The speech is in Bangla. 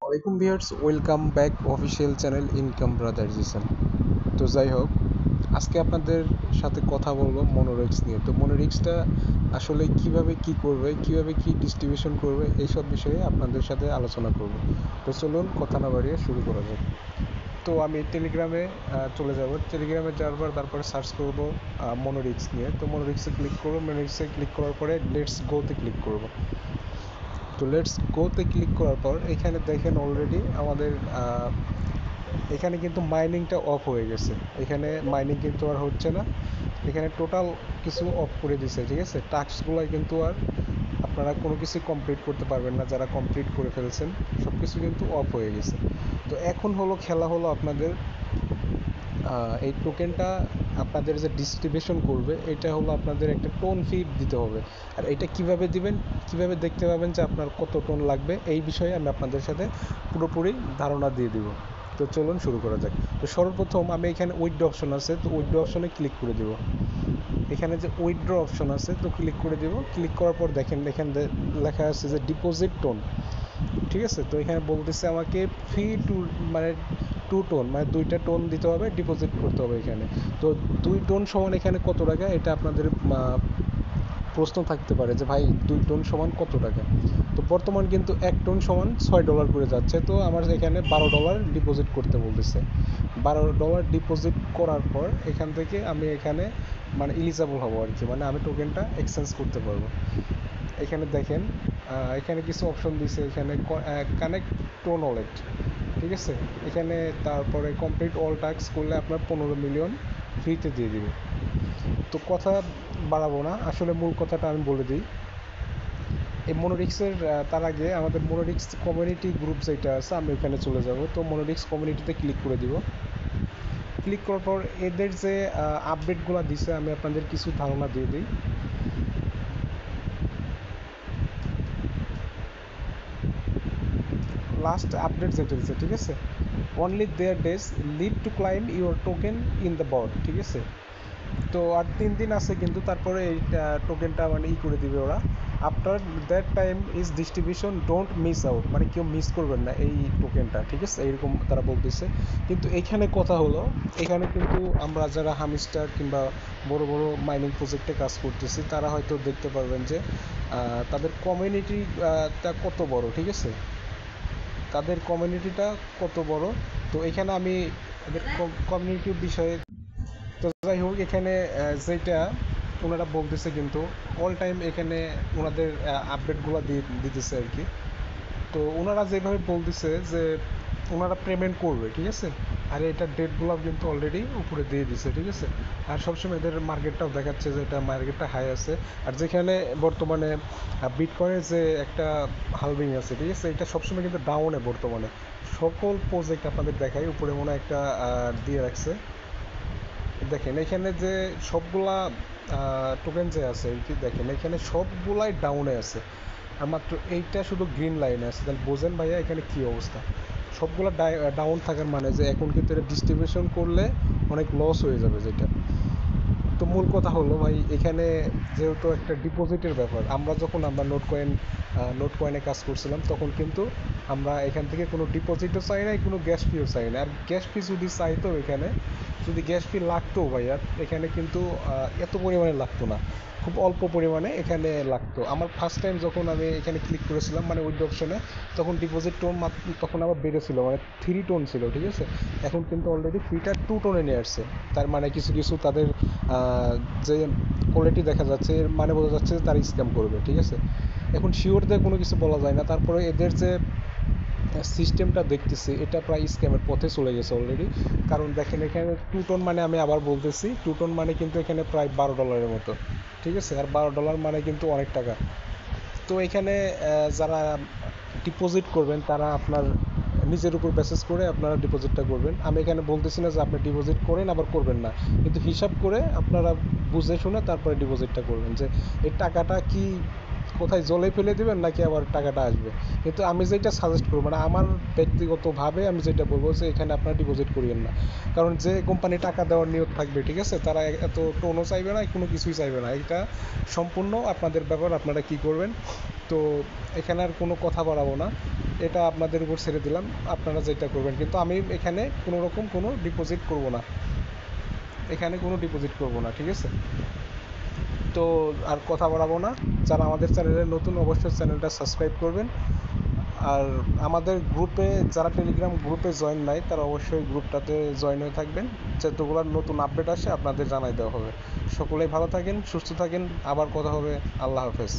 ওয়ালাইকুম viewers, welcome back official channel income brother Jisan. তো যাই হোক, আজকে আপনাদের সাথে কথা বলবো মনোরিক্স নিয়ে। তো মনোরিক্সটা আসলে কিভাবে কি করবে, কিভাবে কি ডিস্ট্রিবিউশন করবে, এইসব বিষয়ে আপনাদের সাথে আলোচনা করব। তো চলুন কথা না বাড়িয়ে শুরু করা যাক। তো আমি টেলিগ্রামে চলে যাব। টেলিগ্রামে যাওয়ার পর তারপরে সার্চ করব মনোরিক্স নিয়ে। তো মনোরিক্সে ক্লিক করব। মনোরিক্সে ক্লিক করার পরে লেটস গোতে ক্লিক করব। তো লেটস গোতে ক্লিক করার পর এখানে দেখেন অলরেডি আমাদের এখানে কিন্তু মাইনিংটা অফ হয়ে গেছে। এখানে মাইনিং কিন্তু আর হচ্ছে না। এখানে টোটাল কিছু অফ করে দিছে, ঠিক আছে। টাস্কগুলো কিন্তু আর আপনারা কোনো কিছু কমপ্লিট করতে পারবেন না, যারা কমপ্লিট করে ফেলছেন সব কিছু কিন্তু অফ হয়ে গেছে। তো এখন হলো খেলা হলো আপনাদের এই টোকেনটা আপনাদের যে ডিস্ট্রিবিউশন করবে, এটা হলো আপনাদের একটা টোন ফি দিতে হবে। আর এটা কিভাবে দিবেন, কিভাবে দেখতে পাবেন যে আপনার কত টোন লাগবে, এই বিষয়ে আমি আপনাদের সাথে পুরোপুরি ধারণা দিয়ে দিব। তো চলুন শুরু করা যাক। তো সর্বপ্রথম আমি এখানে উইথড্র অপশন আছে, তো উইথড্র অপশনে ক্লিক করে দেব। এখানে যে উইথড্র অপশন আছে, তো ক্লিক করে দেব। ক্লিক করার পর দেখেন এখানে লেখা আছে যে ডিপোজিট টোন, ঠিক আছে। তো এখানে বলতেছে আমাকে ফি টু, মানে 2 টোন, মানে 2টা টোন দিতে হবে, ডিপোজিট করতে হবে এখানে। তো 2 টোন সমান এখানে কত টাকা, এটা আপনাদের প্রশ্ন থাকতে পারে যে ভাই 2 টোন সমান কত টাকা। তো বর্তমান কিন্তু 1 টোন সমান $6 করে যাচ্ছে। তো আমার এখানে $12 ডিপোজিট করতে বলতেছে। $12 ডিপোজিট করার পর এখান থেকে আমি এখানে মানে ইলিজিবল হবো আর কি, মানে আমি টোকেনটা এক্সচেঞ্জ করতে পারবো। এখানে দেখেন এখানে কিছু অপশন দিছে। এখানে কানেক্ট টোন ওয়ালেট, ঠিক আছে। এখানে তারপরে কমপ্লিট অল টাস্ক করলে আপনার 15 মিলিয়ন ফ্রিতে দিয়ে দিবে। তো কথা বাড়াবো না, আসলে মূল কথাটা আমি বলে দিই। এই মনোরিক্সের তার আগে আমাদের মনোরিক্স কমিউনিটি গ্রুপ যেটা আছে, আমি ওখানে চলে যাব। তো মনোরিক্স কমিউনিটিতে ক্লিক করে দিব। ক্লিক করার পর এদের যে আপডেটগুলো দিছে, আমি আপনাদের কিছু ধারণা দিয়ে দিই। লাস্ট আপডেট যেটা দিচ্ছে, ঠিক আছে, অনলি দেয়ার ডেজ লিভ to claim your token in the bot, ঠিক আছে। তো আর 3 দিন আছে কিন্তু, তারপরে এই টোকেনটা মানে করে দিবে ওরা। After that time is distribution don't miss out, মানে কেউ মিস করবেন না এই টোকেনটা, ঠিক আছে, এইরকম তারা বলতেছে। কিন্তু এইখানে কথা হলো, এখানে কিন্তু আমরা যারা হামিস্টার কিংবা বড় বড় মাইনিং প্রজেক্টে কাজ করতেছি, তারা হয়তো দেখতে পারবেন যে তাদের কমিউনিটিটা কত বড়, ঠিক আছে, তাদের কমিউনিটিটা কত বড়। তো এখানে আমি তাদের কমিউনিটির বিষয়ে, তো যাই হোক, এখানে যেটা ওনারা বলতেছে কিন্তু অল টাইম এখানে ওনাদের আপডেটগুলো দিতেছে আর কি। তো ওনারা যেভাবে বলতেছে যে ওনারা পেমেন্ট করবে, ঠিক আছে। আর এটার ডেটগুলো কিন্তু অলরেডি উপরে দিয়ে দিছে, ঠিক আছে। আর সবসময় এদের মার্কেটটাও দেখাচ্ছে যে এটা মার্কেটটা হাই আছে। আর যেখানে বর্তমানে বিটকয়েনের যে একটা হালভিং আছে, ঠিক আছে, এটা সবসময় কিন্তু ডাউনে বর্তমানে। সকল প্রজেক্ট আপনাদের দেখাই, উপরে মনে হয় একটা দিয়ে রাখছে। দেখেন এখানে যে সবগুলা টোকেন যে আছে এই কি, দেখেন এখানে সবগুলাই ডাউনে আছে। আর মাত্র এইটা শুধু গ্রিন লাইনে আছে। তাহলে বোঝেন ভাইয়া এখানে কি অবস্থা। সবগুলা ডাউন থাকার মানে যে এখন কিন্তু এটা ডিস্ট্রিবিউশন করলে অনেক লস হয়ে যাবে যেটা। তো মূল কথা হলো ভাই, এখানে যেহেতু একটা ডিপোজিটের ব্যাপার, আমরা নোট কয়েনে কাজ করছিলাম, তখন কিন্তু আমরা এখান থেকে কোনো ডিপোজিটও চাই না, কোনো গ্যাস ফিও চাই না। আর গ্যাস ফি যদি চাইতো এখানে, যদি গ্যাস ফি লাগতো ভাইয়া, এখানে কিন্তু এত পরিমাণে লাগতো না, খুব অল্প পরিমাণে এখানে লাগতো। আমার ফার্স্ট টাইম যখন আমি এখানে ক্লিক করেছিলাম মানে উইথ অপশনে, তখন ডিপোজিট টোন মাত্র তখন আবার বেড়েছিল, মানে 3 টোন ছিল, ঠিক আছে। এখন কিন্তু অলরেডি ফিটা 2 টোনে নিয়ে আসছে। তার মানে কিছু কিছু তাদের যে কোয়ালিটি দেখা যাচ্ছে, এর মানে বোঝা যাচ্ছে যে তারা স্ক্যাম করবে, ঠিক আছে। এখন শিওর দিয়ে কোনো কিছু বলা যায় না, তারপরে এদের যে সিস্টেমটা দেখতেছি এটা প্রায় স্ক্যামের পথে চলে গেছে অলরেডি। কারণ দেখেন এখানে 2 টোন, মানে আমি আবার বলতেছি 2 টোন মানে কিন্তু এখানে প্রায় $12 মতো, ঠিক আছে। আর $12 মানে কিন্তু অনেক টাকা। তো এখানে যারা ডিপোজিট করবেন তারা আপনার নিজের উপর বেসিস করে আপনারা ডিপোজিটটা করবেন। আমি এখানে বলতেছি না যে আপনি ডিপোজিট করেন আবার করবেন না, কিন্তু হিসাব করে আপনারা বুঝে শুনে তারপরে ডিপোজিটটা করবেন, যে এই টাকাটা কি কোথায় জলে ফেলে দেবেন নাকি আবার টাকাটা আসবে। কিন্তু আমি যেটা সাজেস্ট করবো, মানে আমার ব্যক্তিগতভাবে আমি যেটা বলবো যে এখানে আপনারা ডিপোজিট করিয়েন না। কারণ যে কোম্পানি টাকা দেওয়ার নিয়ত থাকবে, ঠিক আছে, তারা এত টোনও চাইবে না, কোনো কিছুই চাইবে না। এটা সম্পূর্ণ আপনাদের ব্যাপার, আপনারা কি করবেন। তো এখানে আর কোনো কথা বাড়াবো না, এটা আপনাদের উপর ছেড়ে দিলাম, আপনারা যেটা করবেন। কিন্তু আমি এখানে কোনো রকম কোনো ডিপোজিট করব না, এখানে কোনো ডিপোজিট করব না, ঠিক আছে। তো আর কথা বাড়াবো না, যারা আমাদের চ্যানেলে নতুন অবশ্যই চ্যানেলটা সাবস্ক্রাইব করবেন। আর আমাদের গ্রুপে যারা টেলিগ্রাম গ্রুপে জয়েন নাই তারা অবশ্যই গ্রুপটাতে জয়েন হয়ে থাকবেন, যতগুলো নতুন আপডেট আসে আপনাদের জানাই দেওয়া হবে। সকলেই ভালো থাকেন, সুস্থ থাকেন, আবার কথা হবে। আল্লাহ হাফেজ।